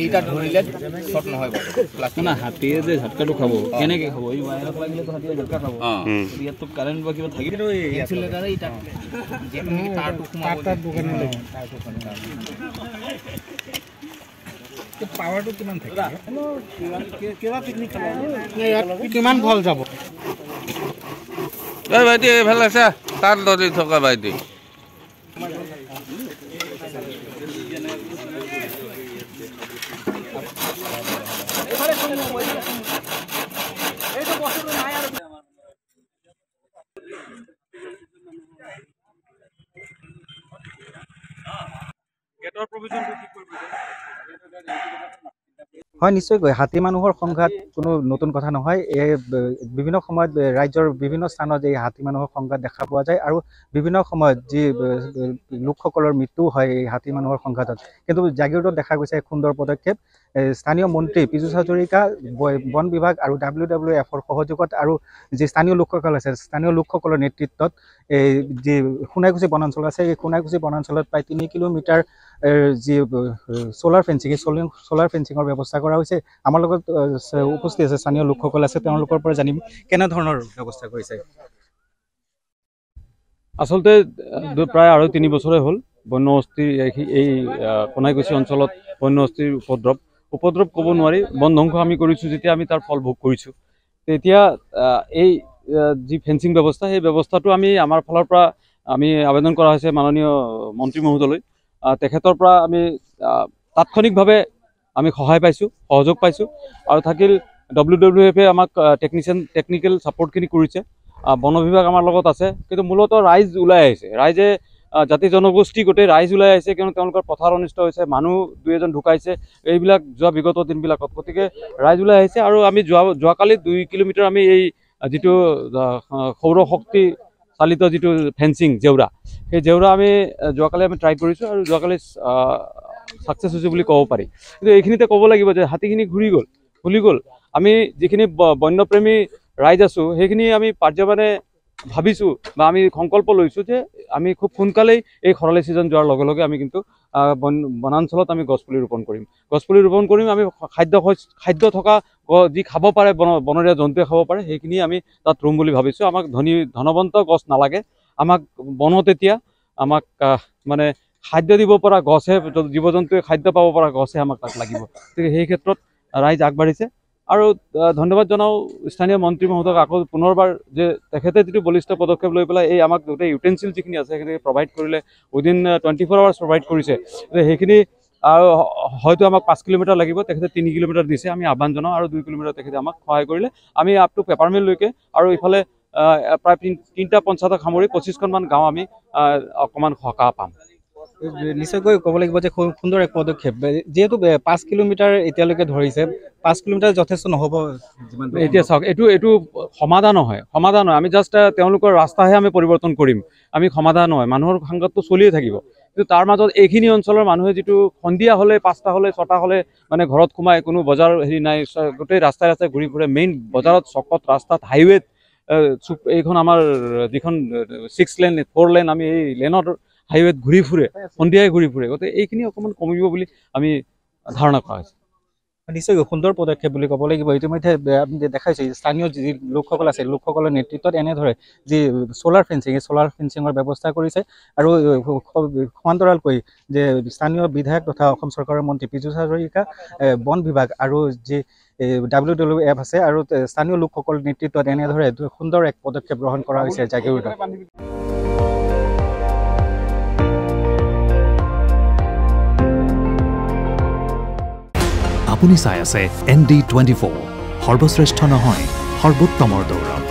এইটা ধরিলে শর্ট নহয় প্লাস্টিক না হাতিয়ে যে ঝটকাটো খাব কেনেকে খাব এই ওয়্যারত লাগিলে তো হাতিয়ে ঝটকা খাব ইয়াত তো কারেন্ট বা কিবা থাকিলে এই ইনসুলেটৰ এইটা যেটো নেকি তারটো কুমাব তার দোকানে লাগে তারটো তো পাওয়ারটো কিমান থাকে কেবা পিকনিক খাব কিমান ভাল যাব এই ভাইটি ভাল আছে তার দৰি থকা ভাইটি হয় নিশ্চয়কৈ হাতী মানুহৰ সংঘাত কোনো নতুন কথা নহয় এই বিভিন্ন সময়ত ৰাজ্যৰ বিভিন্ন স্থানত এই হাতী মানুহৰ সংঘাত দেখা পোৱা যায় আৰু বিভিন্ন সময়ত যি লোকসকলৰ মৃত্যু হয় এই হাতী মানুহৰ সংঘাতত কিন্তু জাগিৰোডত দেখা গৈছে এক সুন্দৰ পদক্ষেপ স্থানীয় মন্ত্ৰী পীযুষ হাজৰিকা বন বিভাগ আৰু WWFৰ সহযোগত আৰু যি স্থানীয় লোকসকল আছে স্থানীয় লোকসকলৰ নেতৃত্বত এই যি সোণাইকুছি বনাঞ্চল আছে এই সোণাইকুছি বনাঞ্চলত প্ৰায় 3 কিলোমিটাৰ যি সোলাৰ ফেন্সিং সোলাৰ ফেন্সিঙৰ ব্যৱস্থা কৰা হৈছে আমাৰ লগত উপস্থিত আছে স্থানীয় লোকসকল আছে তেওঁলোকৰ পৰা জানিম কেনে ধৰণৰ ব্যৱস্থা কৰিছে আসলতে প্ৰায় আৰু 3 বছৰে হ'ল বন্যহস্তি এই সোণাইকুছি অঞ্চলত বন্যহস্তিৰ উপদ্ৰৱ ক'ব নোৱাৰি বন ধ্বংস আমি কৰিছো যেতিয়া আমি তাৰ ফল ভোগ কৰিছো তেতিয়া এই যি ফেন্সিং ব্যৱস্থা সেই ব্যৱস্থাটো আমি আমাৰ ফালৰ পৰা আমি আবেদন কৰা হৈছে মাননীয় মন্ত্ৰী মহোদয়লৈ তেখেতৰ পৰা আমি তাৎক্ষণিকভাৱে আমি সহায় পাইছো সহযোগ পাইছো আৰু থাকিল WWF আমাক টেকনিক্যাল সাপোৰ্টখিনি কৰিছে বন বিভাগ আমাৰ লগত আছে কিন্তু মূলতঃ ৰাইজ ওলাই আহিছে ৰাইজে জাতি জনগোষ্ঠী গোটেই ৰাইজ ওলাই আহিছে কিয়নো তেওঁলোকৰ পথাৰ অনিষ্ট হৈছে মানুহ দুই এজন ঢুকাইছে এইবিলাক যোৱা বিগত দিনবিলাকত গতিকে ৰাইজ ওলাই আহিছে আৰু আমি যোৱাকালি 2 কিলোমিটাৰ আমি এই যিটো সৌৰ শক্তি চালিত যিটো ফেন্সিং জেউৰা সেই জেউৰা আমি যোৱাকালি আমি ট্ৰাই কৰিছো আৰু যোৱাকালি সাকসেস হৈছে বুলি ক'ব পাৰি কিন্তু এইখিনিতে ক'ব লাগিব যে হাতীখিনি ঘূৰি গ'ল আমি যিখিনি বন্যপ্ৰেমী ৰাইজ আছো সেইখিনি আমি পাৰ্যমানে ভাবিছো বা আমি সংকল্প লৈছো যে আমি খুব সোনকালেই এই খৰালি সিজন যোৱাৰ লগে লগে আমি কিন্তু বনাঞ্চলত আমি গছপুলি ৰোপণ কৰিম আমি খাদ্য থকা যি খাব পাৰে বনৰীয়া জন্তুৱে খাব পাৰে সেইখিনি আমি তাত ৰুম বুলি ভাবিছো আমাক ধনৱন্ত গছ নালাগে আমাক বনত এতিয়া আমাক মানে খাদ্য দিব পৰা গছে জীৱ জন্তুৱে খাদ্য পাব পৰা গছে আমাক তাত লাগিব গতিকে সেই ক্ষেত্ৰত ৰাইজ আগবাঢ়িছে আৰু ধন্যবাদ জনাও স্থানীয় মন্ত্ৰী মহোদয়ক আকৌ পুনৰবাৰ যে তেখেতে যিটো বলিষ্ঠ পদক্ষেপ লৈ পেলাই এই আমাক গোটেই ইউটেনচিল যিখিনি আছে সেইখিনি প্ৰভাইড কৰিলে উইদিন 24 আৱাৰ্ছ প্ৰভাইড কৰিছে সেইখিনি হয়তো আমাক 5 কিলোমিটাৰ লাগিব তেখেতে 3 কিলোমিটাৰ দিছে আমি আহ্বান জনাও আৰু 2 কিলোমিটাৰ তেখেতে আমাক সহায় কৰিলে আমি আপ টু পেপাৰ মিললৈকে আৰু ইফালে প্ৰায় 3টা পঞ্চায়তক সামৰি 25খনমান গাঁও আমি অকণমান সকাহ পাম নিশ্চয়কৈ ক'ব লাগিব যে সুন্দৰ এক পদক্ষেপ যেহেতু 5 কিলোমিটাৰ এতিয়ালৈকে ধৰিছে 5 কিলোমিটাৰ যথেষ্ট নহ'ব এতিয়া চাওক এইটো সমাধান নহয় আমি জাষ্ট তেওঁলোকৰ ৰাস্তাহে আমি পৰিৱৰ্তন কৰিম আমি সমাধান নহয় মানুহৰ সংঘাতটো চলিয়ে থাকিব কিন্তু তাৰ মাজত এইখিনি অঞ্চলৰ মানুহে যিটো সন্ধিয়া হ'লে 5টা হ'লে 6টা হ'লে মানে ঘৰত সোমাই কোনো বজাৰ হেৰি নাই গোটেই ৰাস্তাই ঘূৰি ফুৰে মেইন বজাৰত চকত ৰাস্তাত হাইৱেত এইখন আমাৰ যিখন 6 লেন 4 লেন আমি এই লেনৰ হাইৱেত ঘূৰি ফুৰে সন্ধিয়াই ঘূৰি ফুৰে গতিকে এইখিনি অকণমান কমিব বুলি আমি ধাৰণা কৰা হৈছে নিশ্চয় সুন্দৰ পদক্ষেপ বুলি ক'ব লাগিব ইতিমধ্যে আপুনি দেখাইছে স্থানীয় যি লোকসকল আছে লোকসকলৰ নেতৃত্বত এনেদৰে যি সোলাৰ ফেন্সিঙৰ ব্যৱস্থা কৰিছে আৰু সমান্তৰালকৈ যে স্থানীয় বিধায়ক তথা অসম চৰকাৰৰ মন্ত্ৰী পীযুষ হাজৰিকা বন বিভাগ আৰু যি WWF আছে আৰু স্থানীয় লোকসকলৰ নেতৃত্বত এনেদৰে সুন্দৰ এক পদক্ষেপ গ্ৰহণ কৰা হৈছে জাগিৰোডত আপুনি চাই আছে ND24 সৰ্বশ্ৰেষ্ঠ নহয় সৰ্বোত্তমৰ দৌৰত